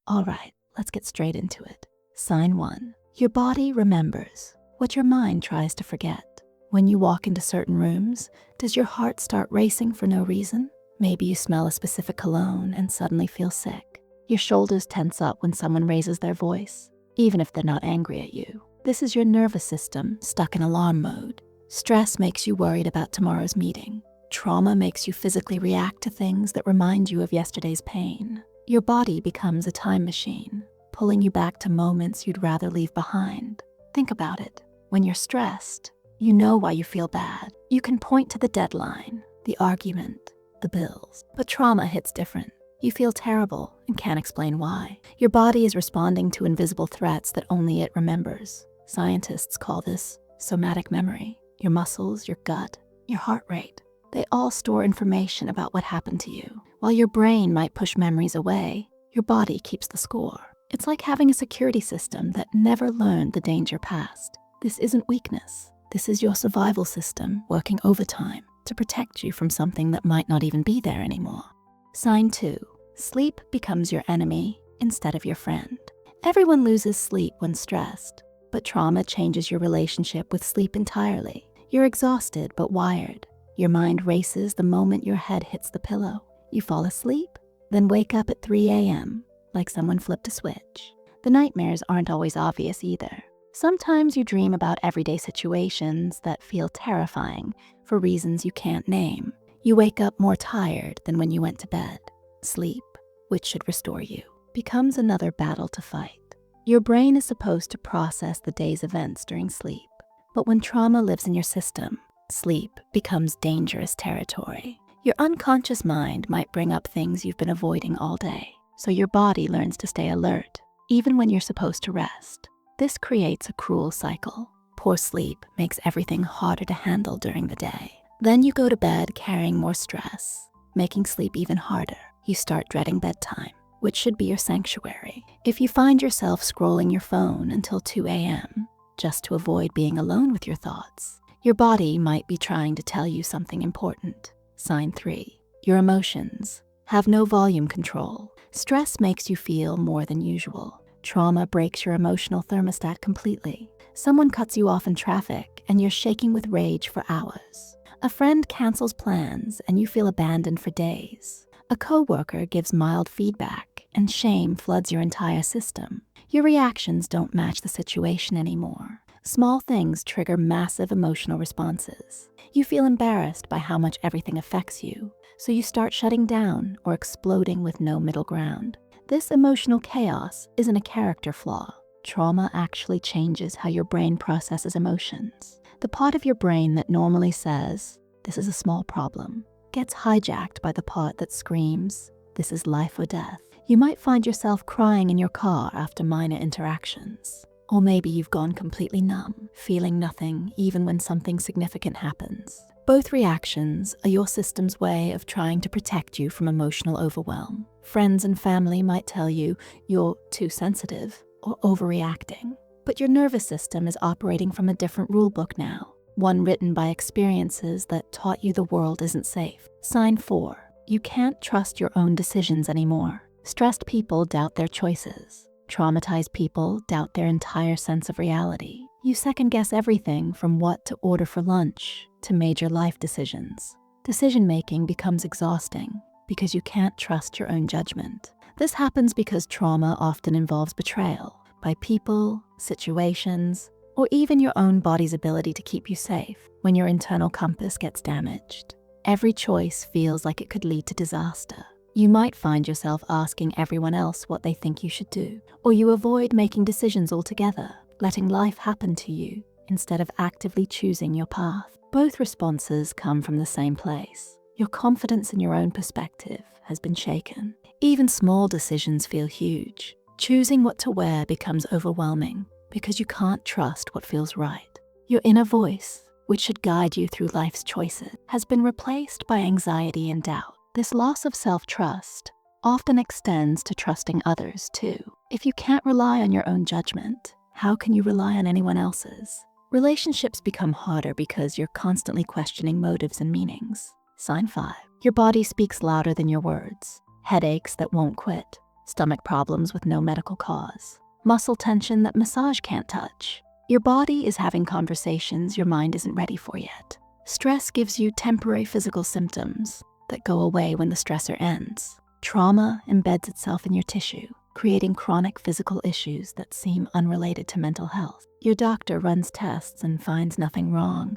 All right, let's get straight into it. Sign 1. Your body remembers what your mind tries to forget. When you walk into certain rooms, does your heart start racing for no reason? Maybe you smell a specific cologne and suddenly feel sick. Your shoulders tense up when someone raises their voice, even if they're not angry at you. This is your nervous system stuck in alarm mode. Stress makes you worried about tomorrow's meeting. Trauma makes you physically react to things that remind you of yesterday's pain. Your body becomes a time machine, pulling you back to moments you'd rather leave behind. Think about it. When you're stressed, you know why you feel bad. You can point to the deadline, the argument, the bills. But trauma hits different. You feel terrible and can't explain why. Your body is responding to invisible threats that only it remembers. Scientists call this somatic memory. Your muscles, your gut, your heart rate. They all store information about what happened to you. While your brain might push memories away, your body keeps the score. It's like having a security system that never learned the danger past. This isn't weakness. This is your survival system working overtime to protect you from something that might not even be there anymore. Sign 2. Sleep becomes your enemy instead of your friend. Everyone loses sleep when stressed, but trauma changes your relationship with sleep entirely. You're exhausted but wired. Your mind races the moment your head hits the pillow. You fall asleep, then wake up at 3 a.m. like someone flipped a switch. The nightmares aren't always obvious either. Sometimes you dream about everyday situations that feel terrifying for reasons you can't name. You wake up more tired than when you went to bed. Sleep, which should restore you, becomes another battle to fight. Your brain is supposed to process the day's events during sleep, but when trauma lives in your system, sleep becomes dangerous territory. Your unconscious mind might bring up things you've been avoiding all day, so your body learns to stay alert, even when you're supposed to rest. This creates a cruel cycle. Poor sleep makes everything harder to handle during the day. Then you go to bed carrying more stress, making sleep even harder. You start dreading bedtime, which should be your sanctuary. If you find yourself scrolling your phone until 2 a.m. just to avoid being alone with your thoughts, your body might be trying to tell you something important. Sign 3. Your emotions have no volume control. Stress makes you feel more than usual. Trauma breaks your emotional thermostat completely. Someone cuts you off in traffic and you're shaking with rage for hours. A friend cancels plans and you feel abandoned for days. A coworker gives mild feedback and shame floods your entire system. Your reactions don't match the situation anymore. Small things trigger massive emotional responses. You feel embarrassed by how much everything affects you, so you start shutting down or exploding with no middle ground. This emotional chaos isn't a character flaw. Trauma actually changes how your brain processes emotions. The part of your brain that normally says, "This is a small problem," gets hijacked by the part that screams, "This is life or death." You might find yourself crying in your car after minor interactions. Or maybe you've gone completely numb, feeling nothing even when something significant happens. Both reactions are your system's way of trying to protect you from emotional overwhelm. Friends and family might tell you you're too sensitive or overreacting, but your nervous system is operating from a different rulebook now, one written by experiences that taught you the world isn't safe. Sign 4. You can't trust your own decisions anymore. Stressed people doubt their choices. Traumatized people doubt their entire sense of reality. You second-guess everything from what to order for lunch to major life decisions. Decision-making becomes exhausting because you can't trust your own judgment. This happens because trauma often involves betrayal by people, situations, or even your own body's ability to keep you safe. When your internal compass gets damaged, every choice feels like it could lead to disaster. You might find yourself asking everyone else what they think you should do, or you avoid making decisions altogether, letting life happen to you instead of actively choosing your path. Both responses come from the same place. Your confidence in your own perspective has been shaken. Even small decisions feel huge. Choosing what to wear becomes overwhelming because you can't trust what feels right. Your inner voice, which should guide you through life's choices, has been replaced by anxiety and doubt. This loss of self-trust often extends to trusting others too. If you can't rely on your own judgment, how can you rely on anyone else's? Relationships become harder because you're constantly questioning motives and meanings. Sign 5. Your body speaks louder than your words. Headaches that won't quit. stomach problems with no medical cause, muscle tension that massage can't touch. Your body is having conversations your mind isn't ready for yet. Stress gives you temporary physical symptoms that go away when the stressor ends. Trauma embeds itself in your tissue, creating chronic physical issues that seem unrelated to mental health. Your doctor runs tests and finds nothing wrong,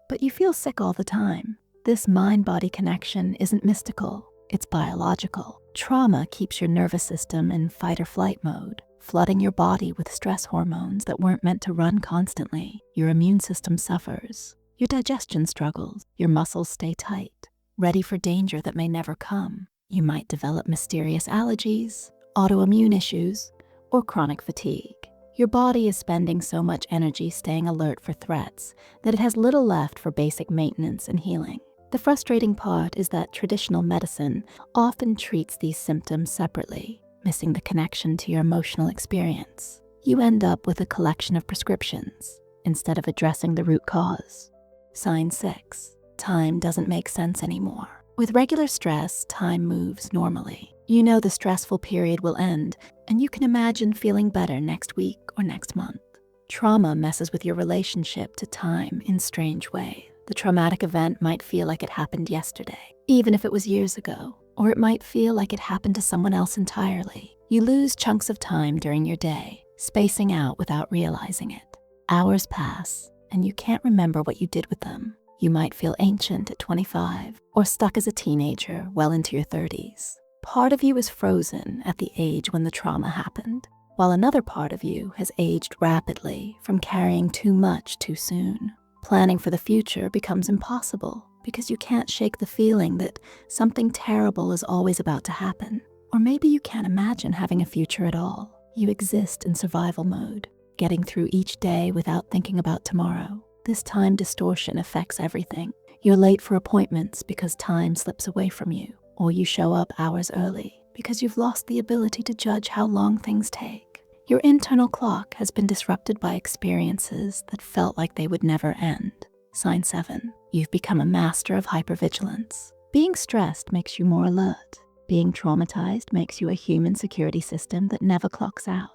but you feel sick all the time. This mind-body connection isn't mystical, it's biological. Trauma keeps your nervous system in fight or flight mode, flooding your body with stress hormones that weren't meant to run constantly. Your immune system suffers. Your digestion struggles. Your muscles stay tight, ready for danger that may never come. You might develop mysterious allergies, autoimmune issues, or chronic fatigue. Your body is spending so much energy staying alert for threats that it has little left for basic maintenance and healing. The frustrating part is that traditional medicine often treats these symptoms separately, missing the connection to your emotional experience. You end up with a collection of prescriptions instead of addressing the root cause. Sign 6. Time doesn't make sense anymore. With regular stress, time moves normally. You know the stressful period will end, and you can imagine feeling better next week or next month. Trauma messes with your relationship to time in strange ways. The traumatic event might feel like it happened yesterday, even if it was years ago, or it might feel like it happened to someone else entirely. You lose chunks of time during your day, spacing out without realizing it. Hours pass, and you can't remember what you did with them. You might feel ancient at 25, or stuck as a teenager well into your 30s. Part of you is frozen at the age when the trauma happened, while another part of you has aged rapidly from carrying too much too soon. Planning for the future becomes impossible because you can't shake the feeling that something terrible is always about to happen. Or maybe you can't imagine having a future at all. You exist in survival mode, getting through each day without thinking about tomorrow. This time distortion affects everything. You're late for appointments because time slips away from you, or you show up hours early because you've lost the ability to judge how long things take. Your internal clock has been disrupted by experiences that felt like they would never end. Sign 7. You've become a master of hypervigilance. Being stressed makes you more alert. Being traumatized makes you a human security system that never clocks out.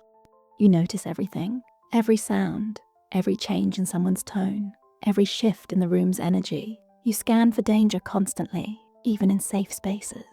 You notice everything, every sound, every change in someone's tone, every shift in the room's energy. You scan for danger constantly, even in safe spaces.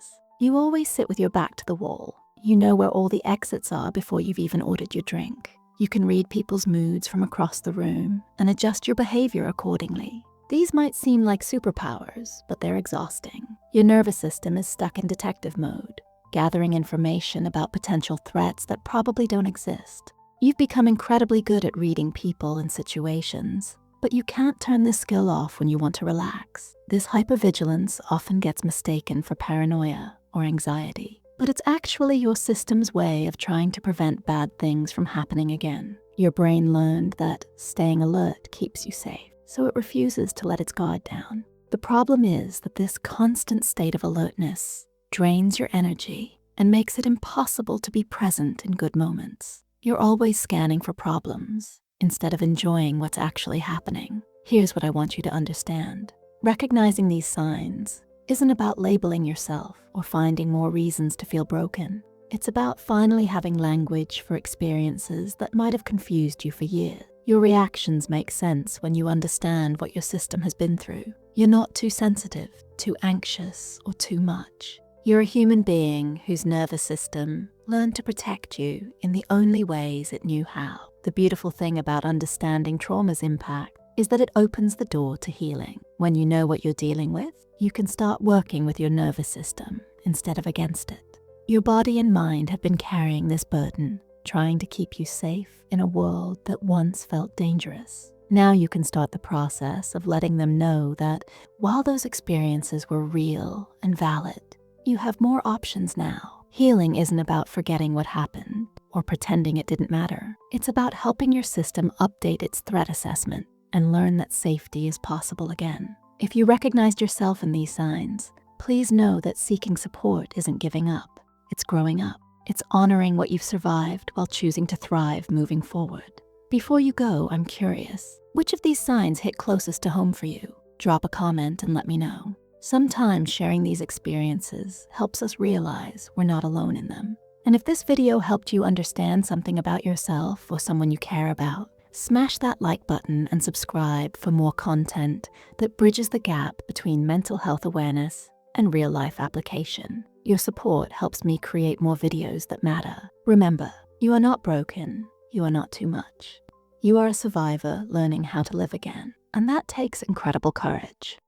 You always sit with your back to the wall. You know where all the exits are before you've even ordered your drink. You can read people's moods from across the room and adjust your behavior accordingly. These might seem like superpowers, but they're exhausting. Your nervous system is stuck in detective mode, gathering information about potential threats that probably don't exist. You've become incredibly good at reading people and situations, but you can't turn this skill off when you want to relax. This hypervigilance often gets mistaken for paranoia or anxiety, but it's actually your system's way of trying to prevent bad things from happening again. Your brain learned that staying alert keeps you safe, so it refuses to let its guard down. The problem is that this constant state of alertness drains your energy and makes it impossible to be present in good moments. You're always scanning for problems instead of enjoying what's actually happening. Here's what I want you to understand. Recognizing these signs isn't about labeling yourself or finding more reasons to feel broken. It's about finally having language for experiences that might have confused you for years. Your reactions make sense when you understand what your system has been through. You're not too sensitive, too anxious, or too much. You're a human being whose nervous system learned to protect you in the only ways it knew how. The beautiful thing about understanding trauma's impact is that it opens the door to healing. When you know what you're dealing with, you can start working with your nervous system instead of against it. Your body and mind have been carrying this burden, trying to keep you safe in a world that once felt dangerous. Now you can start the process of letting them know that while those experiences were real and valid, you have more options now. Healing isn't about forgetting what happened or pretending it didn't matter. It's about helping your system update its threat assessment and learn that safety is possible again. If you recognized yourself in these signs, please know that seeking support isn't giving up. It's growing up. It's honoring what you've survived while choosing to thrive moving forward. Before you go, I'm curious, which of these signs hit closest to home for you? Drop a comment and let me know. Sometimes sharing these experiences helps us realize we're not alone in them. And if this video helped you understand something about yourself or someone you care about, smash that like button and subscribe for more content that bridges the gap between mental health awareness and real-life application. Your support helps me create more videos that matter. Remember, you are not broken. You are not too much. You are a survivor learning how to live again, and that takes incredible courage.